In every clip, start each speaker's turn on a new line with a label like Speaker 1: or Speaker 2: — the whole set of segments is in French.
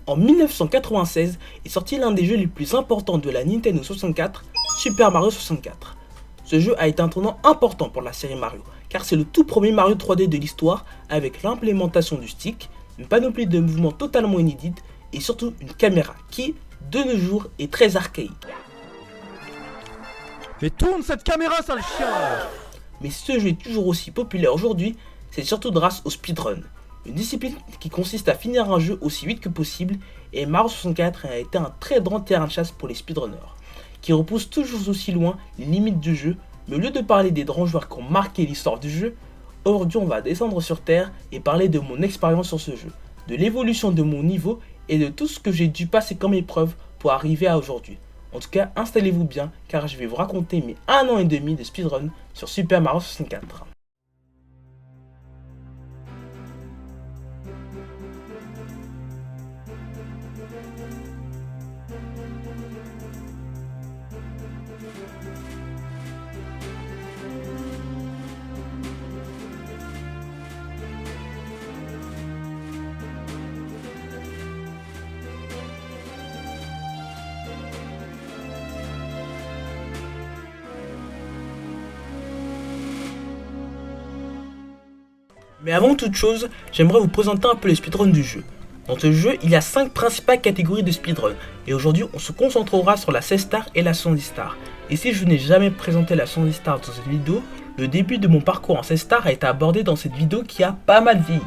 Speaker 1: En 1996 est sorti l'un des jeux les plus importants de la Nintendo 64, Super Mario 64. Ce jeu a été un tournant important pour la série Mario, car c'est le tout premier Mario 3D de l'histoire avec l'implémentation du stick, une panoplie de mouvements totalement inédite et surtout une caméra qui, de nos jours, est très archaïque.
Speaker 2: Et tourne cette caméra, sale chien!
Speaker 1: Mais si ce jeu est toujours aussi populaire aujourd'hui, c'est surtout grâce au speedrun. Une discipline qui consiste à finir un jeu aussi vite que possible, et Mario 64 a été un très grand terrain de chasse pour les speedrunners, qui repoussent toujours aussi loin les limites du jeu, mais au lieu de parler des grands joueurs qui ont marqué l'histoire du jeu, aujourd'hui on va descendre sur terre et parler de mon expérience sur ce jeu, de l'évolution de mon niveau et de tout ce que j'ai dû passer comme épreuve pour arriver à aujourd'hui. En tout cas, installez-vous bien car je vais vous raconter mes 1 an et demi de speedrun sur Super Mario 64. Mais avant toute chose, j'aimerais vous présenter un peu les speedruns du jeu. Dans ce jeu, il y a 5 principales catégories de speedrun, et aujourd'hui on se concentrera sur la 16 star et la 110 star. Et si je n'ai jamais présenté la 110 star dans cette vidéo, le début de mon parcours en 16 star a été abordé dans cette vidéo qui a pas mal vieilli.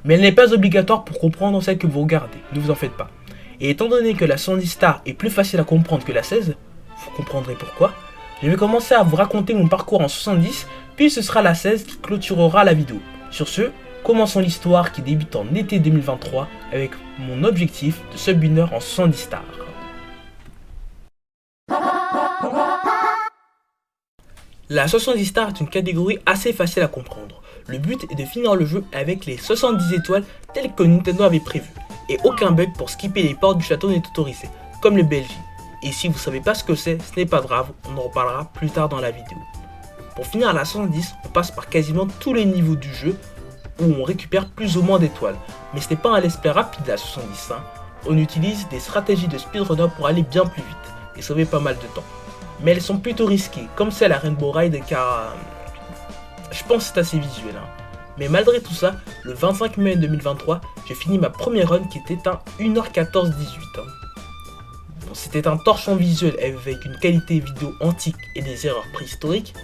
Speaker 1: Mais elle n'est pas obligatoire pour comprendre celle que vous regardez, ne vous en faites pas. Et étant donné que la 110 star est plus facile à comprendre que la 16, vous comprendrez pourquoi, je vais commencer à vous raconter mon parcours en 70, puis ce sera la 16 qui clôturera la vidéo. Sur ce, commençons l'histoire qui débute en été 2023 avec mon objectif de sub-winner en 70 stars. La 70 stars est une catégorie assez facile à comprendre. Le but est de finir le jeu avec les 70 étoiles telles que Nintendo avait prévu. Et aucun bug pour skipper les portes du château n'est autorisé, comme le BLJ. Et si vous savez pas ce que c'est, ce n'est pas grave, on en reparlera plus tard dans la vidéo. Pour finir à la 70, on passe par quasiment tous les niveaux du jeu où on récupère plus ou moins d'étoiles. Mais ce n'est pas un let's play rapide la 70, hein. On utilise des stratégies de speedrunner pour aller bien plus vite et sauver pas mal de temps. Mais elles sont plutôt risquées, comme celle à Rainbow Ride car je pense que c'est assez visuel. Hein. Mais malgré tout ça, le 25 mai 2023, j'ai fini ma première run qui était un 1h14-18. Hein. Bon, c'était un torchon visuel avec une qualité vidéo antique et des erreurs préhistoriques.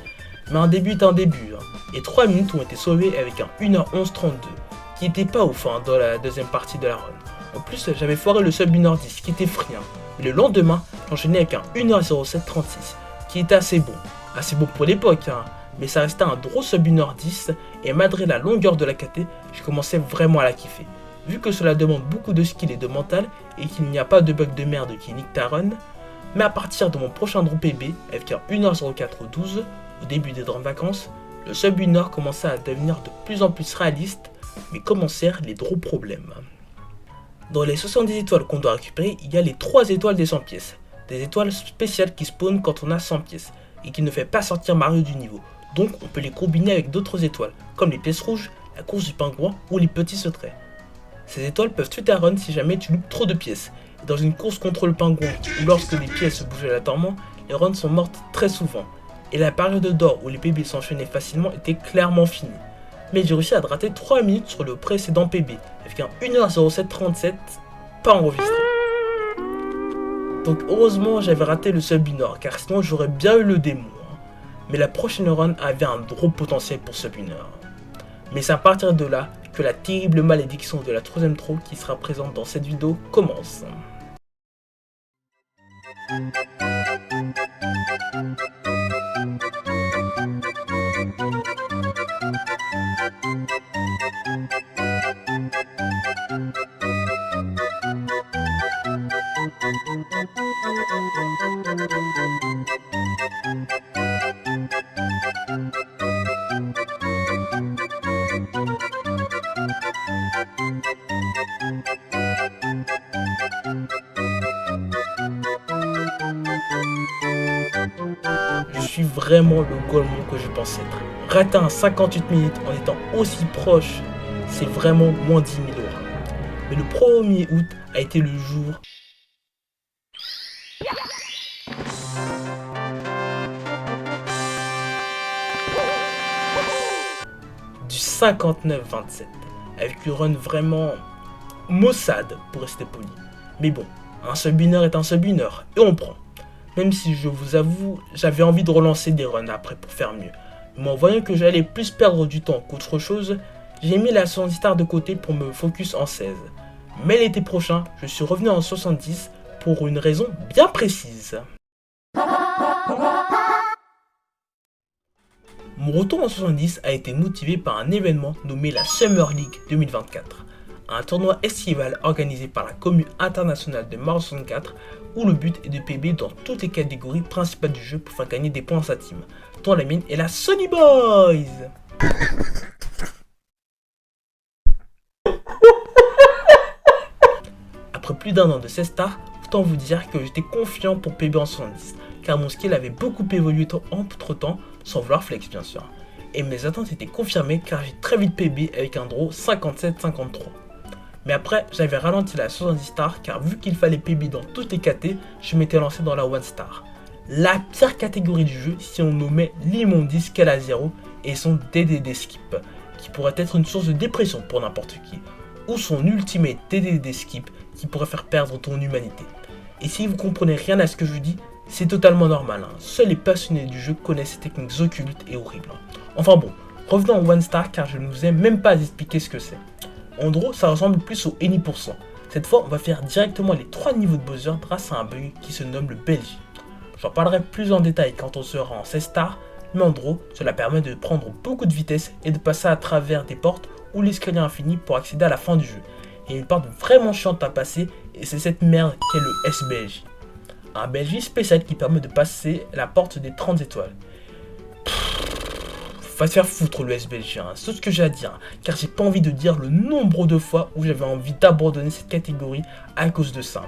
Speaker 1: Mais un début est un début, hein. Et 3 minutes ont été sauvées avec un 1h11-32, qui était pas ouf hein, dans la deuxième partie de la run. En plus, j'avais foiré le sub 1h10, qui était free. Hein. Et le lendemain, j'enchaînais avec un 1h07-36, qui était assez bon pour l'époque, hein. Mais ça restait un gros sub 1h10, et malgré la longueur de la KT, je commençais vraiment à la kiffer. Vu que cela demande beaucoup de skill et de mental, et qu'il n'y a pas de bug de merde qui nique ta run, mais à partir de mon prochain drop PB, avec un 1h04-12, au début des grandes vacances, le sub 1 heure commençait à devenir de plus en plus réaliste, mais commencèrent les gros problèmes. Dans les 70 étoiles qu'on doit récupérer, il y a les 3 étoiles des 100 pièces, des étoiles spéciales qui spawnent quand on a 100 pièces, et qui ne fait pas sortir Mario du niveau, donc on peut les combiner avec d'autres étoiles, comme les pièces rouges, la course du pingouin ou les petits secrets. Ces étoiles peuvent tuer ta run si jamais tu loupes trop de pièces, et dans une course contre le pingouin, ou lorsque les pièces bougent aléatoirement, les runs sont mortes très souvent. Et la période d'or où les PB s'enchaînaient facilement était clairement finie. Mais j'ai réussi à rater 3 minutes sur le précédent PB, avec un 1h07-37 pas enregistré. Donc heureusement j'avais raté le sub 1 heure, car sinon j'aurais bien eu le démon. Hein. Mais la prochaine run avait un gros potentiel pour sub 1 heure. Mais c'est à partir de là que la terrible malédiction de la 3ème trou qui sera présente dans cette vidéo commence. Je suis vraiment le golemon que je pense être. Rater un 58 minutes en étant aussi proche, c'est vraiment moins 10 000 €. Mais le 1er août a été le jour du 59-27, avec une run vraiment maussade pour rester poli. Mais bon, un sub-winner est un sub-winner, et on prend. Même si je vous avoue, j'avais envie de relancer des runs après pour faire mieux. Mais en voyant que j'allais plus perdre du temps qu'autre chose, j'ai mis la 70 stars de côté pour me focus en 16. Mais l'été prochain, je suis revenu en 70 pour une raison bien précise. Mon retour en 70 a été motivé par un événement nommé la Summer League 2024, un tournoi estival organisé par la commune internationale de Mario 64 où le but est de PB dans toutes les catégories principales du jeu pour faire gagner des points à sa team, dont la mienne est la Sony Boys. Après plus d'un an de 16 stars, autant vous dire que j'étais confiant pour PB en 70, car mon skill avait beaucoup évolué entre temps, sans vouloir flex bien sûr. Et mes attentes étaient confirmées car j'ai très vite PB avec un draw 57-53. Mais après, j'avais ralenti la 70 stars car vu qu'il fallait PB dans toutes les KT, je m'étais lancé dans la 1 star. La pire catégorie du jeu si on nommait l'immondice qu'elle a 0 et son DDD skip, qui pourrait être une source de dépression pour n'importe qui, ou son ultimate DDD skip qui pourrait faire perdre ton humanité. Et si vous comprenez rien à ce que je dis, c'est totalement normal, hein. Seuls les passionnés du jeu connaissent ces techniques occultes et horribles. Enfin bon, revenons en 1 star car je ne vous ai même pas expliqué ce que c'est. En gros, ça ressemble plus au Any%. Cette fois, on va faire directement les 3 niveaux de buzzer grâce à un bug qui se nomme le Belgique. J'en parlerai plus en détail quand on sera en 16 stars, mais en gros, cela permet de prendre beaucoup de vitesse et de passer à travers des portes ou l'escalier infini pour accéder à la fin du jeu. Il y a une porte vraiment chiante à passer et c'est cette merde qu'est le SBLJ. Un BLJ spécial qui permet de passer la porte des 30 étoiles. Va te faire foutre le SBLJ, hein. C'est tout ce que j'ai à dire, hein, car j'ai pas envie de dire le nombre de fois où j'avais envie d'abandonner cette catégorie à cause de ça.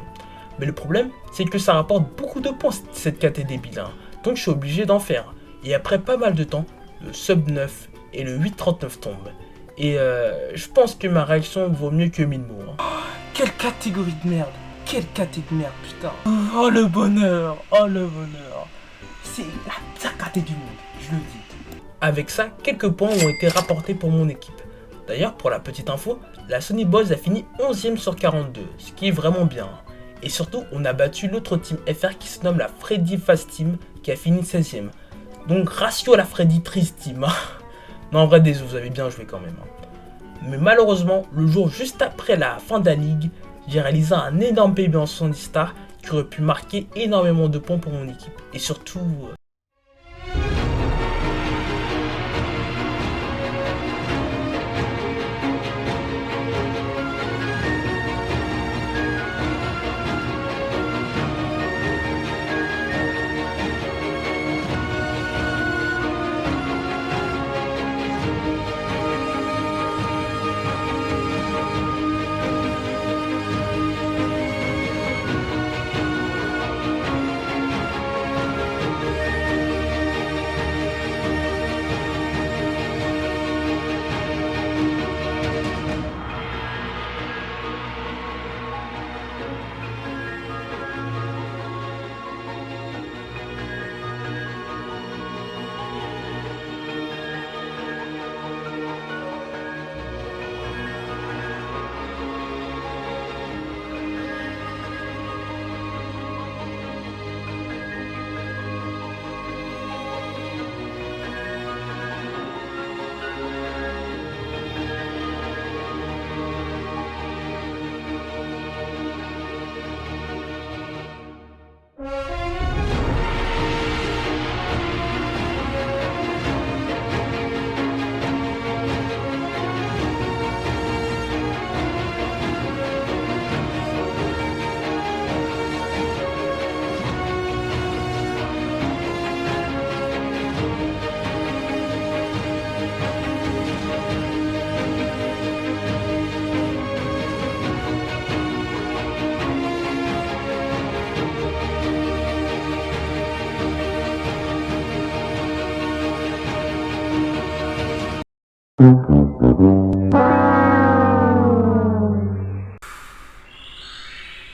Speaker 1: Mais le problème, c'est que ça rapporte beaucoup de points cette caté débile, hein, donc je suis obligé d'en faire. Et après pas mal de temps, le sub 9 et le 839 tombent. Et je pense que ma réaction vaut mieux que 1000 mots. Hein.
Speaker 2: Oh, quelle catégorie de merde. Quelle caté de merde, putain. Oh le bonheur. Oh le bonheur. C'est la pire caté du monde, je le dis.
Speaker 1: Avec ça, quelques points ont été rapportés pour mon équipe. D'ailleurs, pour la petite info, la Sony Boys a fini 11ème sur 42, ce qui est vraiment bien. Et surtout, on a battu l'autre team FR qui se nomme la Freddy Fast Team, qui a fini 16ème. Donc ratio à la Freddy Triste Team. Non, en vrai, désolé, vous avez bien joué quand même. Mais malheureusement, le jour juste après la fin de la ligue, j'ai réalisé un énorme PB en 70 stars qui aurait pu marquer énormément de points pour mon équipe. Et surtout...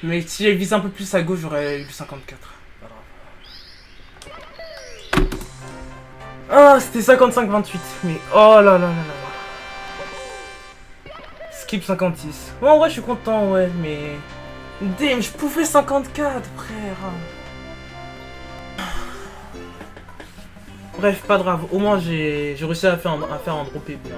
Speaker 2: Mais si j'avais visé un peu plus à gauche, j'aurais eu le 54. Pas grave. Ah, c'était 55-28. Mais oh là là là là. Skip 56. Bon, en vrai, je suis content, ouais, mais... Damn, je pouvais 54, frère. Bref, pas grave. Au moins, j'ai réussi à faire un drop PB.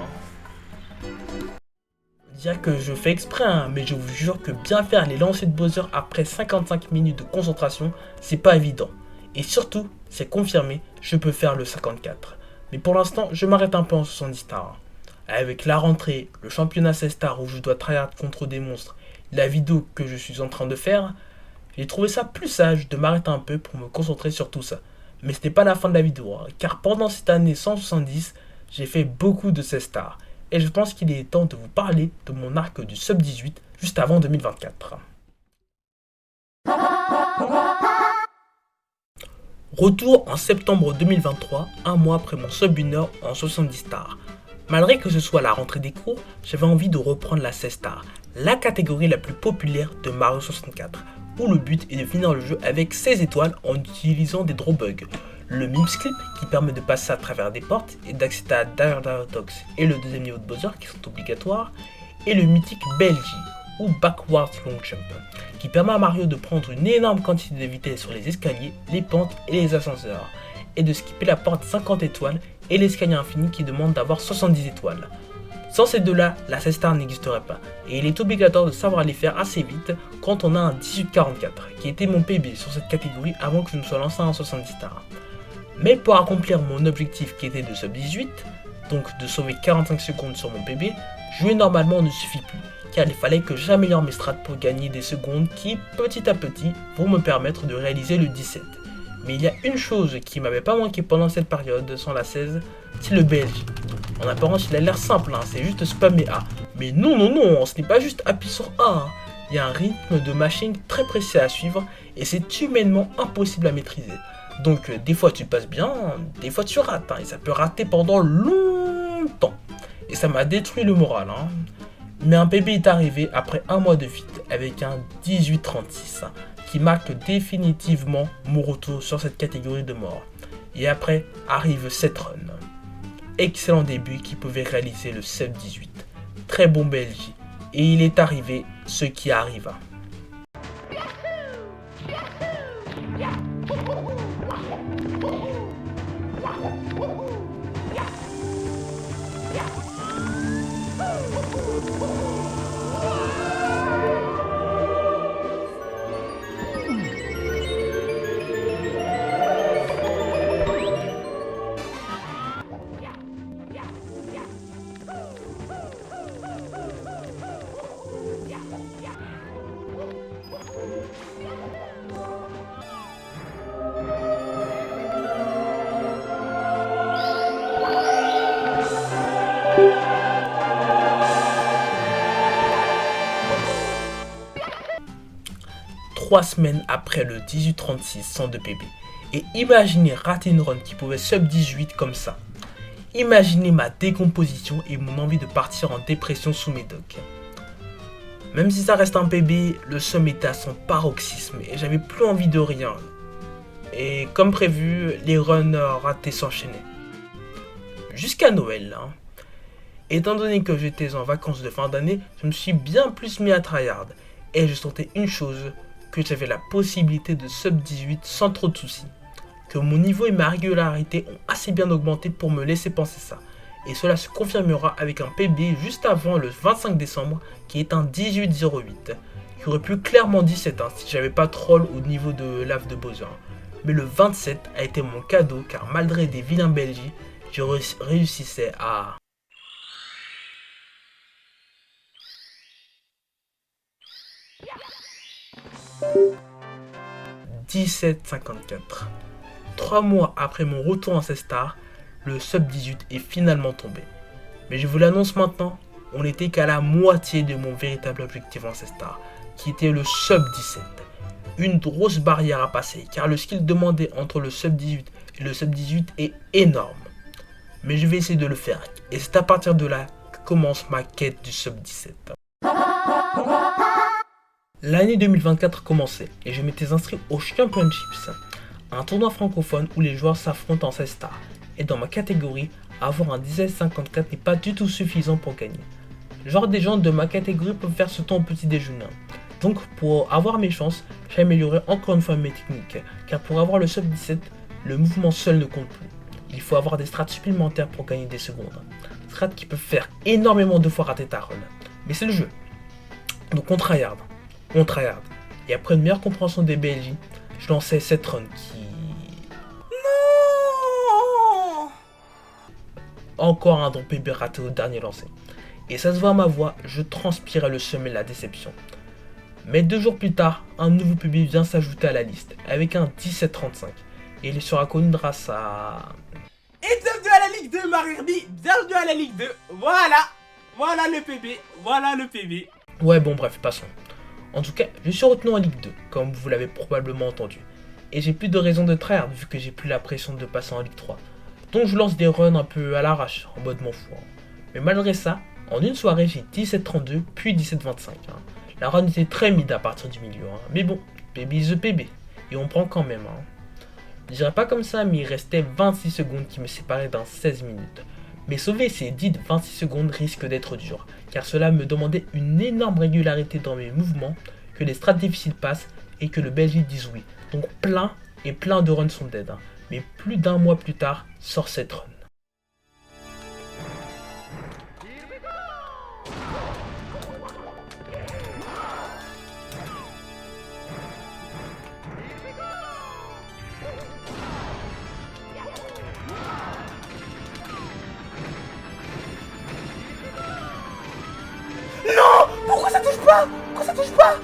Speaker 1: Dire que je fais exprès, hein, mais je vous jure que bien faire les lancers de Bowser après 55 minutes de concentration, c'est pas évident. Et surtout, c'est confirmé, je peux faire le 54. Mais pour l'instant, je m'arrête un peu en 70 stars. Avec la rentrée, le championnat 16 stars où je dois tryhard contre des monstres, la vidéo que je suis en train de faire, j'ai trouvé ça plus sage de m'arrêter un peu pour me concentrer sur tout ça. Mais c'était pas la fin de la vidéo, hein, car pendant cette année 170, j'ai fait beaucoup de 16 stars. Et je pense qu'il est temps de vous parler de mon arc du sub 18 juste avant 2024. Retour en septembre 2023, un mois après mon sub winner en 70 stars. Malgré que ce soit la rentrée des cours, j'avais envie de reprendre la 16 stars, la catégorie la plus populaire de Mario 64, où le but est de finir le jeu avec 16 étoiles en utilisant des draw bugs. Le Mims Clip qui permet de passer à travers des portes et d'accéder à Tox et le deuxième niveau de Bowser qui sont obligatoires, et le mythique BLJ ou Backward Long Jump qui permet à Mario de prendre une énorme quantité de vitesse sur les escaliers, les pentes et les ascenseurs, et de skipper la porte 50 étoiles et l'escalier infini qui demande d'avoir 70 étoiles. Sans ces deux-là, la 16 star n'existerait pas, et il est obligatoire de savoir les faire assez vite quand on a un 1844, qui était mon PB sur cette catégorie avant que je ne sois lancé en 70 stars. Mais pour accomplir mon objectif qui était de sub 18, donc de sauver 45 secondes sur mon PB, jouer normalement ne suffit plus, car il fallait que j'améliore mes strats pour gagner des secondes qui, petit à petit, vont me permettre de réaliser le 17. Mais il y a une chose qui m'avait pas manqué pendant cette période sans la 16, c'est le BLJ. En apparence il a l'air simple, hein, c'est juste spammer A. Mais non, ce n'est pas juste appuyer sur A. Hein. Il y a un rythme de machine très précis à suivre et c'est humainement impossible à maîtriser. Donc des fois tu passes bien, des fois tu rates, hein, et ça peut rater pendant longtemps. Et ça m'a détruit le moral. Hein. Mais un PB est arrivé après un mois de fit avec un 1836 hein, qui marque définitivement mon retour sur cette catégorie de mort. Et après arrive cette run. Excellent début qui pouvait réaliser le sub 18. Très bon BLJ. Et il est arrivé ce qui arriva. Trois semaines après le 1836 sans de PB. Et imaginez rater une run qui pouvait sub 18 comme ça. Imaginez ma décomposition et mon envie de partir en dépression sous mes docks. Même si ça reste un PB, le seum était à son paroxysme et j'avais plus envie de rien. Et comme prévu, les runs ratés s'enchaînaient. Jusqu'à Noël. Hein. Étant donné que j'étais en vacances de fin d'année, je me suis bien plus mis à tryhard. Et je sentais une chose, que j'avais la possibilité de sub 18 sans trop de soucis. Que mon niveau et ma régularité ont assez bien augmenté pour me laisser penser ça. Et cela se confirmera avec un PB juste avant le 25 décembre qui est un 1808. Qui aurait pu clairement 17 hein, si j'avais pas troll au niveau de lave de Bowser. Mais le 27 a été mon cadeau car malgré des vilains BLJ, je réussissais à... « 17,54 ». 3 mois après mon retour en 16 stars, le sub 18 est finalement tombé. Mais je vous l'annonce maintenant, on n'était qu'à la moitié de mon véritable objectif en 16 stars, qui était le sub 17. Une grosse barrière à passer, car le skill demandé entre le sub 18 et le sub 18 est énorme. Mais je vais essayer de le faire, et c'est à partir de là que commence ma quête du sub 17. L'année 2024 commençait et je m'étais inscrit au Championships, un tournoi francophone où les joueurs s'affrontent en 16 stars. Et dans ma catégorie, avoir un 1754 n'est pas du tout suffisant pour gagner. Genre des gens de ma catégorie peuvent faire ce temps au petit déjeuner. Donc pour avoir mes chances, j'ai amélioré encore une fois mes techniques, car pour avoir le sub 17, le mouvement seul ne compte plus. Il faut avoir des strats supplémentaires pour gagner des secondes. Strats qui peuvent faire énormément de fois rater ta run. Mais c'est le jeu. Donc on tryhard. Et après une meilleure compréhension des BLJ, je lançais cette run qui...
Speaker 2: Non.
Speaker 1: Encore un drop PB raté au dernier lancer. Et ça se voit à ma voix, je transpirais le seum et la déception. Mais 2 jours plus tard, un nouveau PB vient s'ajouter à la liste, avec un 1735. Et il sera connu grâce à...
Speaker 2: Et bienvenue à la Ligue 2, Marirbi. Bienvenue à la Ligue 2. Voilà. Voilà le PB. Voilà le PB.
Speaker 1: Ouais bon bref, passons. En tout cas, je suis retenu en Ligue 2, comme vous l'avez probablement entendu. Et j'ai plus de raison de tryhard vu que j'ai plus la pression de passer en Ligue 3. Donc je lance des runs un peu à l'arrache, en mode m'en fous. Mais malgré ça, en une soirée j'ai 17-32 puis 17-25. La run était très mid à partir du milieu. Mais bon, PB is the PB. Et on prend quand même. Je dirais pas comme ça, mais il restait 26 secondes qui me séparaient d'un 16 minutes. Mais sauver ces dites 26 secondes risque d'être dur, car cela me demandait une énorme régularité dans mes mouvements, que les strats difficiles passent et que le Belgique dise oui. Donc plein de runs sont dead. Mais plus d'un mois plus tard, sort cette run.
Speaker 2: Non. Pourquoi ça touche pas? Pourquoi ça touche pas?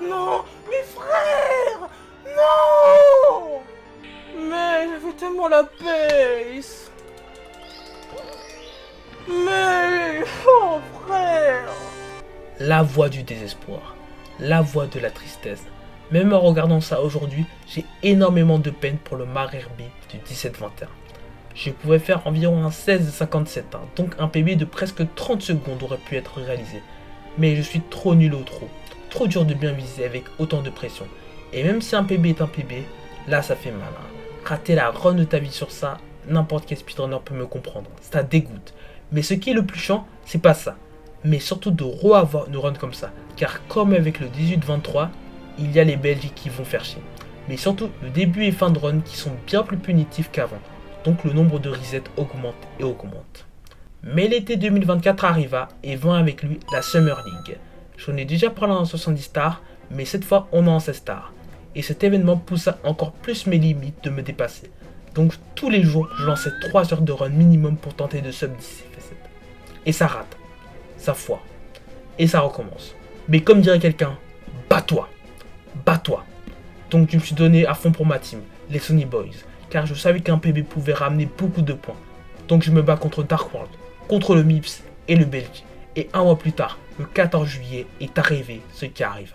Speaker 2: Non, mes frères. Non. Mais j'avais tellement la pace. Mais... Oh frère.
Speaker 1: La voix du désespoir, la voix de la tristesse. Même en regardant ça aujourd'hui, j'ai énormément de peine pour le Marirbi du 17-21. Je pouvais faire environ un 16-57, donc un PB de presque 30 secondes aurait pu être réalisé. Mais je suis trop nul au trop dur de bien viser avec autant de pression. Et même si un PB est un PB, là ça fait mal. Rater la run de ta vie sur ça, n'importe quel speedrunner peut me comprendre, ça dégoûte. Mais ce qui est le plus chiant, c'est pas ça, mais surtout de re-avoir une run comme ça. Car comme avec le 18-23, il y a les Belges qui vont faire chier. Mais surtout le début et fin de run qui sont bien plus punitifs qu'avant. Donc le nombre de resets augmente et augmente. Mais l'été 2024 arriva et vint avec lui la Summer League. J'en ai déjà parlé en 70 stars, mais cette fois on est en 16 stars. Et cet événement poussa encore plus mes limites de me dépasser. Donc tous les jours, je lançais 3 heures de run minimum pour tenter de sub 10 F7. Et ça rate, ça foire, et ça recommence. Mais comme dirait quelqu'un, bats-toi. Donc je me suis donné à fond pour ma team, les Sony Boys, car je savais qu'un PB pouvait ramener beaucoup de points. Donc je me bats contre Dark World, contre le MIPS et le Belgique. Et un mois plus tard, le 14 juillet, est arrivé ce qui arrive.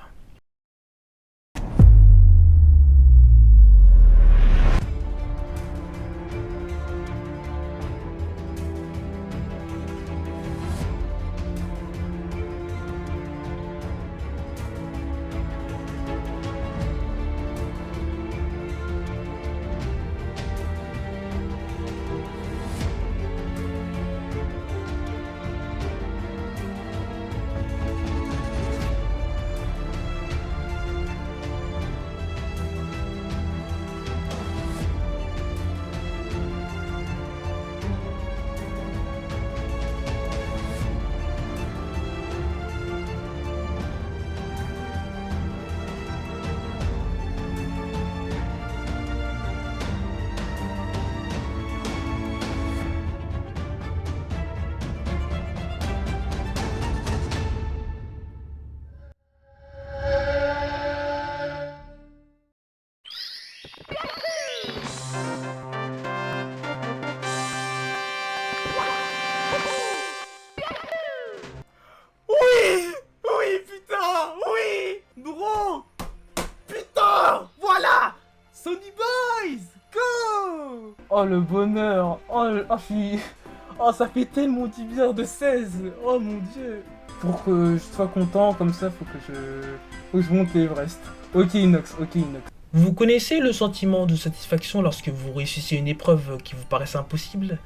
Speaker 2: Oh le bonheur. Oh Oh, ça fait tellement du bien de 16. Oh mon dieu. Pour que je sois content, comme ça, faut que je monte l'Everest. Ok Inox, ok Inox.
Speaker 1: Vous connaissez le sentiment de satisfaction lorsque vous réussissez une épreuve qui vous paraissait impossible?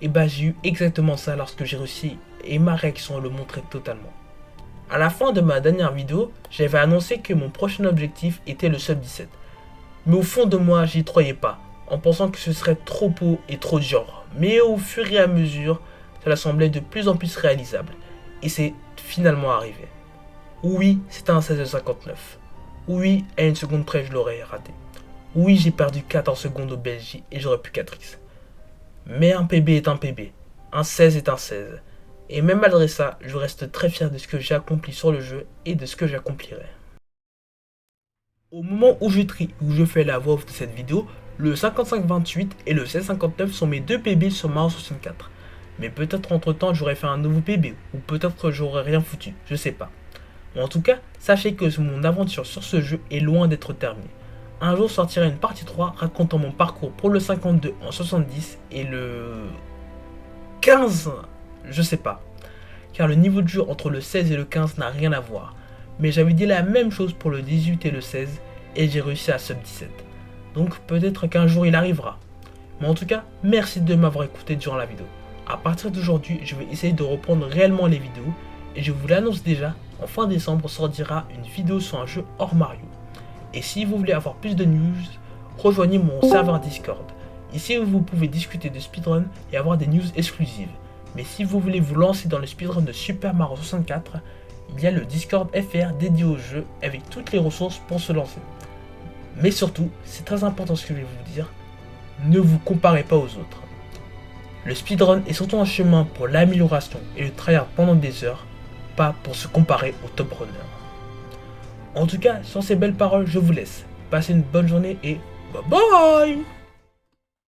Speaker 1: Et bah j'ai eu exactement ça lorsque j'ai réussi et ma réaction le montrait totalement. À la fin de ma dernière vidéo, j'avais annoncé que mon prochain objectif était le sub 17. Mais au fond de moi, j'y croyais pas, en pensant que ce serait trop haut et trop dur. Mais au fur et à mesure, cela semblait de plus en plus réalisable. Et c'est finalement arrivé. Oui, c'était un 16,59. Oui, à une seconde près, je l'aurais raté. Oui, j'ai perdu 14 secondes au Belgique et j'aurais pu 4x. Mais un PB est un PB. Un 16 est un 16. Et même malgré ça, je reste très fier de ce que j'ai accompli sur le jeu et de ce que j'accomplirai. Au moment où je fais la voix off de cette vidéo, le 55-28 et le 16-59 sont mes deux PB sur Mario 64. Mais peut-être entre temps j'aurais fait un nouveau PB, ou peut-être j'aurais rien foutu, je sais pas. Mais en tout cas, sachez que mon aventure sur ce jeu est loin d'être terminée. Un jour sortira une partie 3 racontant mon parcours pour le 52 en 70 et le 15, je sais pas. Car le niveau de jeu entre le 16 et le 15 n'a rien à voir. Mais j'avais dit la même chose pour le 18 et le 16 et j'ai réussi à sub 17. Donc peut-être qu'un jour il arrivera. Mais en tout cas, merci de m'avoir écouté durant la vidéo. À partir d'aujourd'hui, je vais essayer de reprendre réellement les vidéos et je vous l'annonce déjà, en fin décembre sortira une vidéo sur un jeu hors Mario. Et si vous voulez avoir plus de news, rejoignez mon serveur Discord. Ici vous pouvez discuter de speedrun et avoir des news exclusives. Mais si vous voulez vous lancer dans le speedrun de Super Mario 64, il y a le Discord FR dédié au jeu avec toutes les ressources pour se lancer. Mais surtout, c'est très important ce que je vais vous dire, ne vous comparez pas aux autres. Le speedrun est surtout un chemin pour l'amélioration et le tryhard pendant des heures, pas pour se comparer aux top runners. En tout cas, sur ces belles paroles, je vous laisse. Passez une bonne journée et bye bye!